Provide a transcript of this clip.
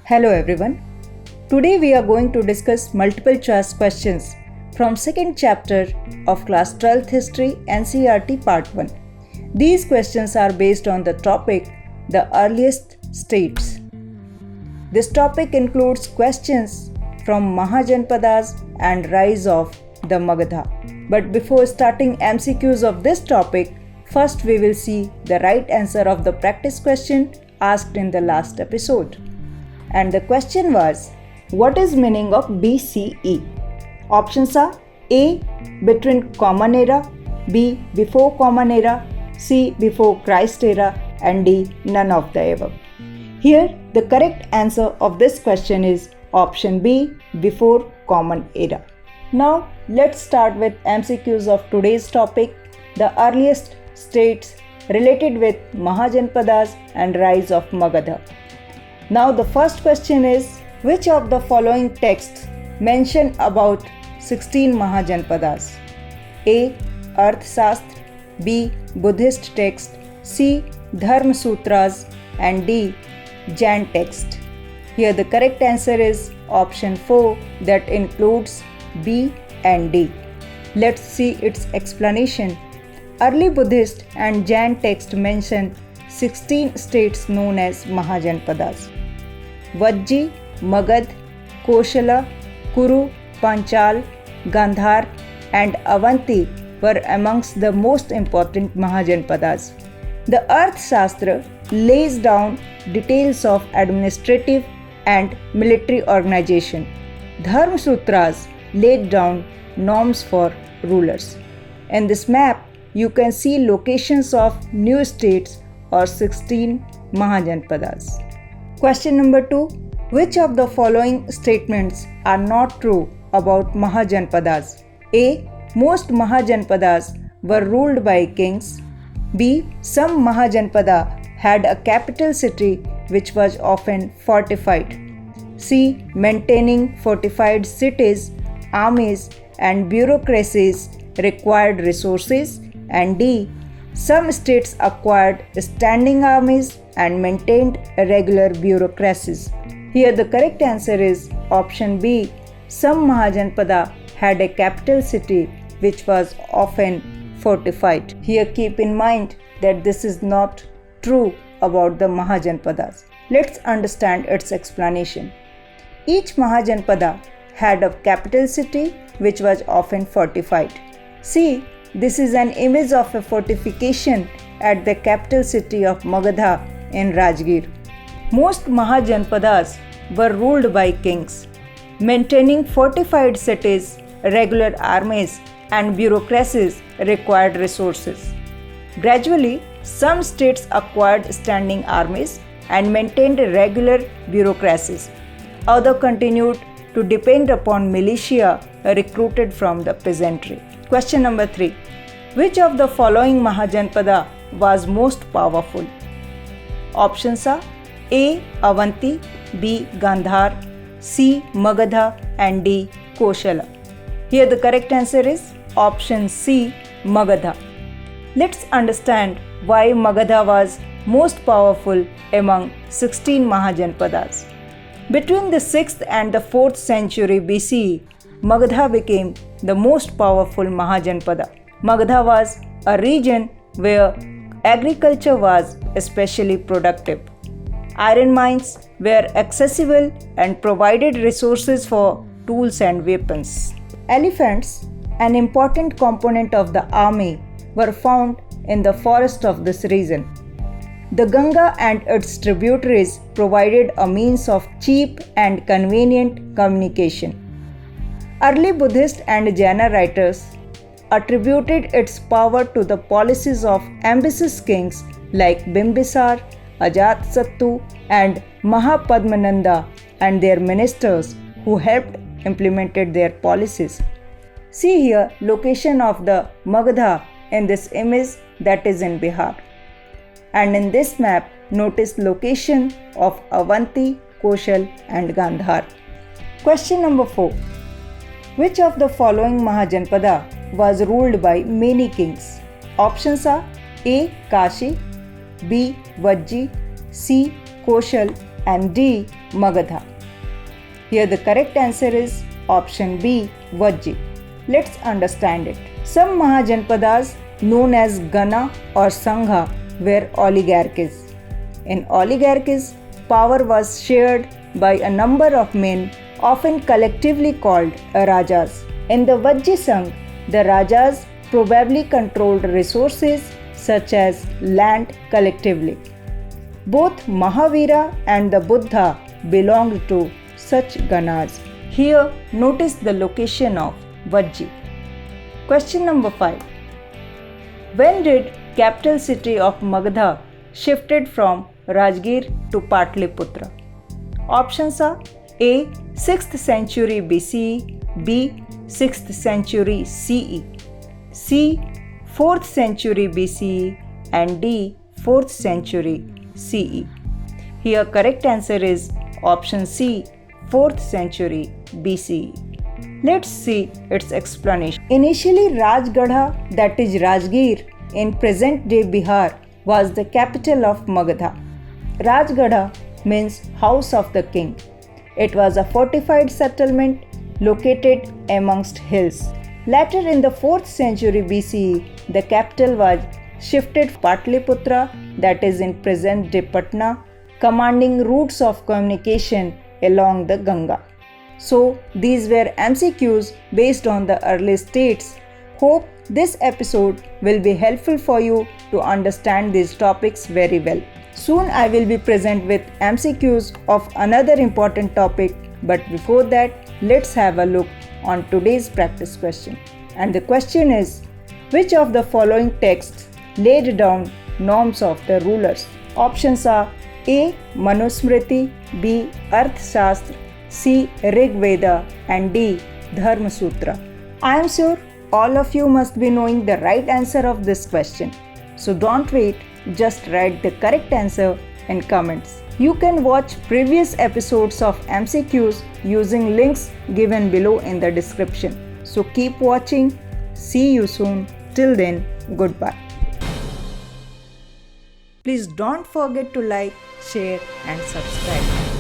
Hello everyone. Today we are going to discuss multiple choice questions from second chapter of class 12th history NCERT part 1. These questions are based on the topic the earliest states. This topic includes questions from Mahajanpadas and rise of the Magadha. But before starting MCQs of this topic, first we will see the right answer of the practice question asked in the last episode. And the question was, what is meaning of BCE? Options are A. Between Common Era, B. Before Common Era, C. Before Christ Era, and D. None of the above. Here, the correct answer of this question is option B. Before Common Era. Now, let's start with MCQs of today's topic, the earliest states related with Mahajanpadas and rise of Magadha. Now the first question is, which of the following texts mention about 16 Mahajanpadas? A. Arthashastra, B. Buddhist text, C. Dharma Sutras, and D. Jain text. Here the correct answer is option 4, that includes B and D. Let's see its explanation. Early Buddhist and Jain text mention 16 states known as Mahajanpadas. Vajji, Magad, Koshala, Kuru, Panchal, Gandhar, and Avanti were amongst the most important Mahajanpadas. The Arthashastra lays down details of administrative and military organization. Dharma Sutras laid down norms for rulers. In this map, you can see locations of new states or 16 Mahajanpadas. Question number 2. Which of the following statements are not true about Mahajanpadas? A. Most Mahajanpadas were ruled by kings. B. Some Mahajanpada had a capital city which was often fortified. C. Maintaining fortified cities, armies, and bureaucracies required resources. And D. Some states acquired standing armies and maintained regular bureaucracies. Here the correct answer is option B. Some Mahajanpada had a capital city which was often fortified. Here keep in mind that this is not true about the Mahajanpadas. Let's understand its explanation. Each Mahajanpada had a capital city which was often fortified. See, this is an image of a fortification at the capital city of Magadha in Rajgir. Most Mahajanpadas were ruled by kings. Maintaining fortified cities, regular armies, and bureaucracies required resources. Gradually, some states acquired standing armies and maintained regular bureaucracies. Others continued to depend upon militia recruited from the peasantry. Question number 3. Which of the following Mahajanpada was most powerful? Options are A. Avanti, B. Gandhar, C. Magadha, and D. Koshala. Here the correct answer is option C. Magadha. Let's understand why Magadha was most powerful among 16 Mahajanpadas. Between the 6th and the 4th century BCE, Magadha became the most powerful Mahajanpada. Magadha was a region where agriculture was especially productive. Iron mines were accessible and provided resources for tools and weapons. Elephants, an important component of the army, were found in the forest of this region. The Ganga and its tributaries provided a means of cheap and convenient communication. Early Buddhist and Jaina writers attributed its power to the policies of ambitious kings like Bimbisar, Ajatasattu, and Mahapadmananda and their ministers who helped implemented their policies. See here location of the Magadha in this image that is in Bihar. And in this map, notice location of Avanti, Koshal, and Gandhar. Question number 4. Which of the following Mahajanpada was ruled by many kings? Options are A. Kashi, B. Vajji, C. Koshal, and D. Magadha. Here the correct answer is option B. Vajji. Let's understand it. Some Mahajanpadas known as Gana or Sangha were oligarchies. In oligarchies, power was shared by a number of men, often collectively called Rajas. In the Vajji Sangh, the Rajas probably controlled resources such as land collectively. Both Mahavira and the Buddha belonged to such Ganas. Here, notice the location of Vajji. Question number 5. When did capital city of Magadha shifted from Rajgir to Patliputra? Options are A. 6th century BCE, B. 6th century CE, C. 4th century BCE and D. 4th century CE. Here correct answer is option C. 4th century BCE. Let's see its explanation. Initially, Rajgadha, that is Rajgir, in present-day Bihar, was the capital of Magadha. Rajgadha means house of the king. It was a fortified settlement located amongst hills. Later in the 4th century BCE, the capital was shifted to Patliputra, that is in present-day Patna, commanding routes of communication along the Ganga. So, these were MCQs based on the early states. Hope this episode will be helpful for you to understand these topics very well. Soon I will be present with MCQs of another important topic, but before that, let's have a look on today's practice question. And the question is, which of the following texts laid down norms of the rulers? Options are A. Manusmriti, B. Arthashastra, C. Rig Veda and D. Dharma Sutra. I am sure all of you must be knowing the right answer of this question. So don't wait, just write the correct answer in comments. You can watch previous episodes of MCQs using links given below in the description. So keep watching. See you soon. Till then, goodbye. Please don't forget to like, share and subscribe.